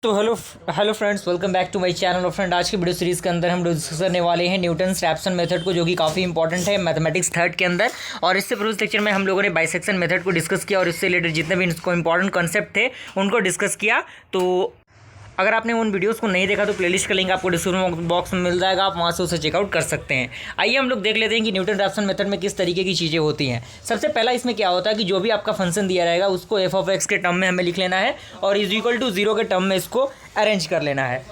तो hello friends, welcome back to my channel. और friend, आज की वीडियो सीरीज़ के अंदर हम डिस्कस करने वाले हैं न्यूटन्स रैप्सन मेथड को, जो कि काफ़ी इंपॉर्टेंट है मैथमेटिक्स थर्ड के अंदर। और इससे प्रीवियस लेक्चर में हम लोगों ने बाइसेक्शन मेथड को डिस्कस किया और इससे रिलेटेड जितने भी इसको इंपॉर्टेंट कॉन्सेप्ट थे उनको डिस्कस किया। तो अगर आपने उन वीडियोस को नहीं देखा तो प्लेलिस्ट का लिंक आपको डिस्क्रिप्शन बॉक्स में मिल जाएगा, आप वहाँ से उसे चेकआउट कर सकते हैं। आइए हम लोग देख लेते हैं कि न्यूटन रैप्सन मेथड में किस तरीके की चीज़ें होती हैं। सबसे पहला इसमें क्या होता है कि जो भी आपका फंक्शन दिया रहेगा उसको एफ ऑफ एक्स के टर्म में हमें लिख लेना है और इज इक्वल टू 0 के टर्म में इसको अरेंज कर लेना है।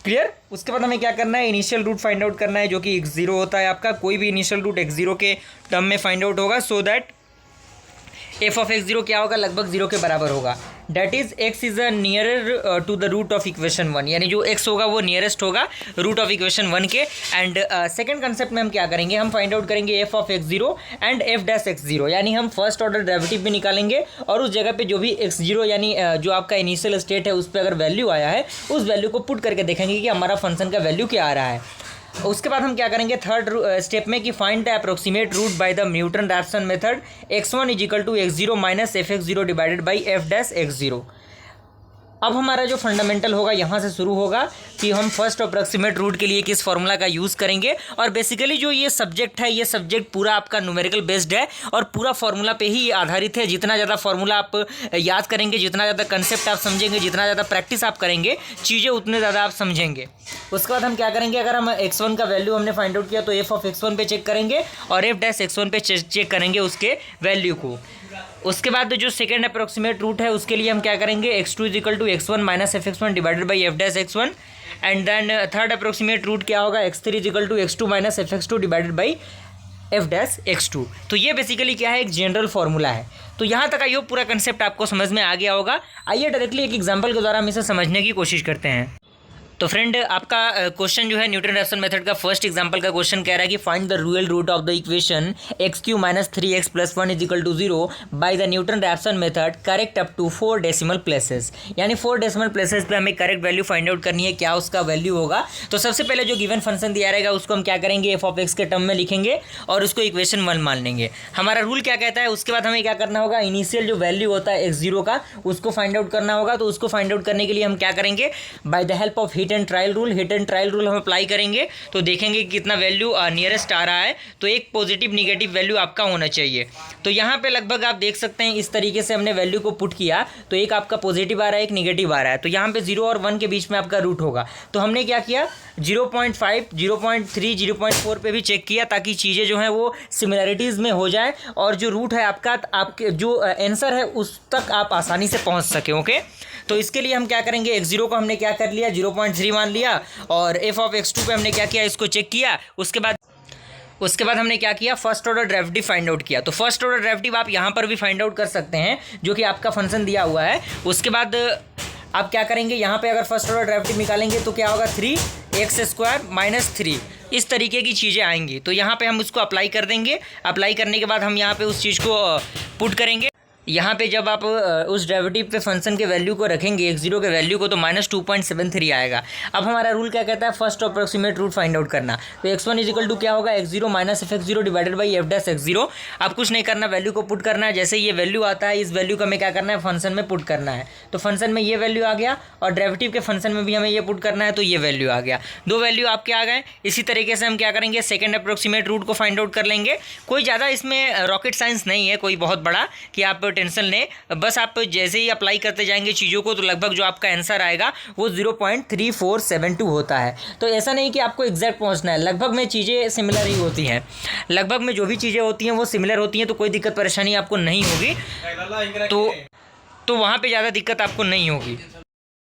क्लियर। उसके बाद हमें क्या करना है, इनिशियल रूट फाइंड आउट करना है, जो कि x0 होता है आपका। कोई भी इनिशियल रूट x0 के टर्म में फाइंड आउट होगा, so that F of x0 क्या होगा, लगभग 0 के बराबर होगा। That is x is a nearer to the root of equation 1, यानी जो x होगा वो नियरेस्ट होगा रूट ऑफ इक्वेशन 1 के। एंड सेकंड कंसेप्ट में हम क्या करेंगे, हम फाइंड आउट करेंगे F of x0 and F dash x0, यानी हम फर्स्ट ऑर्डर डेरिवेटिव भी निकालेंगे और उस जगह पे जो भी x0 यानी जो आपका इनिशियल स्टेट है उस पर अगर वैल्यू आया है उस वैल्यू को पुट करके देखेंगे कि हमारा फंक्शन का वैल्यू क्या आ रहा है। उसके बाद हम क्या करेंगे थर्ड स्टेप में कि find the approximate root by the Newton Raphson method x1 is equal to x0 minus F x0 divided by F dash x0। अब हमारा जो फंडामेंटल होगा यहाँ से शुरू होगा कि हम फर्स्ट अप्रोक्सीमेट रूट के लिए किस फॉर्मूला का यूज़ करेंगे। और बेसिकली जो ये सब्जेक्ट है, ये सब्जेक्ट पूरा आपका न्यूमेरिकल बेस्ड है और पूरा फार्मूला पे ही आधारित है। जितना ज़्यादा फार्मूला आप याद करेंगे, जितना ज़्यादा कंसेप्ट आप समझेंगे, जितना ज़्यादा प्रैक्टिस आप करेंगे, चीज़ें उतने ज़्यादा आप समझेंगे। उसके बाद हम क्या करेंगे, अगर हम x1 का वैल्यू हमने फाइंड आउट किया तो एफ ऑफ x1 पे चेक करेंगे और एफ डैश x1 पे चेक करेंगे उसके वैल्यू को। उसके बाद जो सेकेंड अप्रोक्सीमेट रूट है उसके लिए हम क्या करेंगे, x2 is equal to x1 minus F x1 divided by F dash x1। And then third approximate root क्या होगा, x3 is equal to x2 minus F x2 divided by F dash x2। तो ये basically क्या है, एक general formula है। तो यहाँ तक आइए पूरा कंसेप्ट आपको समझ में आ गया होगा। आइए डायरेक्टली एक एग्जांपल के द्वारा हम इसे समझने की कोशिश करते हैं। तो फ्रेंड, आपका क्वेश्चन जो है न्यूटन रैप्सन मेथड का फर्स्ट एग्जांपल का क्वेश्चन कह रहा है कि find the real root of the equation x³ minus 3x plus 1 is equal to 0 by the Newton Raphson method correct up to 4 decimal places. यानी 4 decimal places पे हमें correct value find out करनी है, क्या उसका वैल्यू होगा। तो सबसे पहले जो गिवन फंक्शन दिया रहेगा उसको हम क्या करेंगे, एफ ऑफ एक्स के टर्म में लिखेंगे और उसको इक्वेशन 1 मान लेंगे। हमारा रूल क्या कहता है, उसके बाद हमें क्या करना होगा, इनिशियल जो वैल्यू होता है x0 का उसको फाइंड आउट करना होगा। तो उसको फाइंड आउट करने के लिए हम क्या करेंगे, by the help of hit and trial rule, hit and trial rule हम अप्लाई करेंगे तो देखेंगे कि कितना वैल्यू नियरेस्ट आ रहा है। तो एक पॉजिटिव निगेटिव वैल्यू आपका होना चाहिए। तो यहाँ पे लगभग आप देख सकते हैं इस तरीके से हमने वैल्यू को पुट किया तो एक आपका पॉजिटिव आ रहा है, एक निगेटिव आ रहा है। तो यहाँ पे 0 और 1 के बीच में आपका रूट होगा। तो हमने क्या किया, 0.5, 0.3, 0.4 पे भी चेक किया ताकि चीज़ें जो हैं वो सिमिलैरिटीज़ में हो जाए और जो रूट है आपका, आपके जो आंसर है उस तक आप आसानी से पहुँच सकें। ओके, तो इसके लिए हम क्या करेंगे, x0 को हमने क्या कर लिया, 0.3 मान लिया और एफ ऑफ x2 पे हमने क्या किया, इसको चेक किया। उसके बाद हमने क्या किया, first order derivative find out किया। तो फर्स्ट ऑर्डर डेरिवेटिव आप यहाँ पर भी फाइंड आउट कर सकते हैं, जो कि आपका फंक्शन दिया हुआ है। उसके बाद आप क्या करेंगे, यहाँ पे अगर फर्स्ट ऑर्डर डेरिवेटिव निकालेंगे तो क्या होगा, 3x² माइनस 3, इस तरीके की चीज़ें आएंगी। तो यहाँ पे हम उसको अप्लाई कर देंगे। अप्लाई करने के बाद हम यहाँ पे उस चीज़ को पुट करेंगे। यहाँ पे जब आप उस डेरिवेटिव पे फंक्शन के वैल्यू को रखेंगे, x0 के वैल्यू को, तो माइनस 2.73 आएगा। अब हमारा रूल क्या कहता है, first approximate root find out करना। तो x1 इज इक्वल टू क्या होगा, x0 minus F x0 divided by F dash x0। अब कुछ नहीं करना, वैल्यू को पुट करना है। जैसे ये वैल्यू आता है इस वैल्यू को हमें क्या करना है, फंक्शन में पुट करना है। तो फंक्शन में ये वैल्यू आ गया और डेरिवेटिव के फंक्शन में भी हमें ये पुट करना है, तो ये वैल्यू आ गया। दो वैल्यू आपके आ गए। इसी तरीके से हम क्या करेंगे, सेकेंड अप्रोक्सीमेट रूट को फाइंड आउट कर लेंगे। कोई ज़्यादा इसमें रॉकेट साइंस नहीं है, कोई बहुत बड़ा कि आप टेंशन लें। बस आप जैसे ही अप्लाई करते जाएंगे चीज़ों को तो लगभग जो आपका आंसर आएगा वो 0.3472 होता है। तो ऐसा नहीं कि आपको एग्जैक्ट पहुंचना है, लगभग में चीज़ें सिमिलर ही होती हैं। लगभग में जो भी चीज़ें होती हैं वो सिमिलर होती हैं, तो कोई दिक्कत परेशानी आपको नहीं होगी। तो वहाँ पे ज़्यादा दिक्कत आपको नहीं होगी।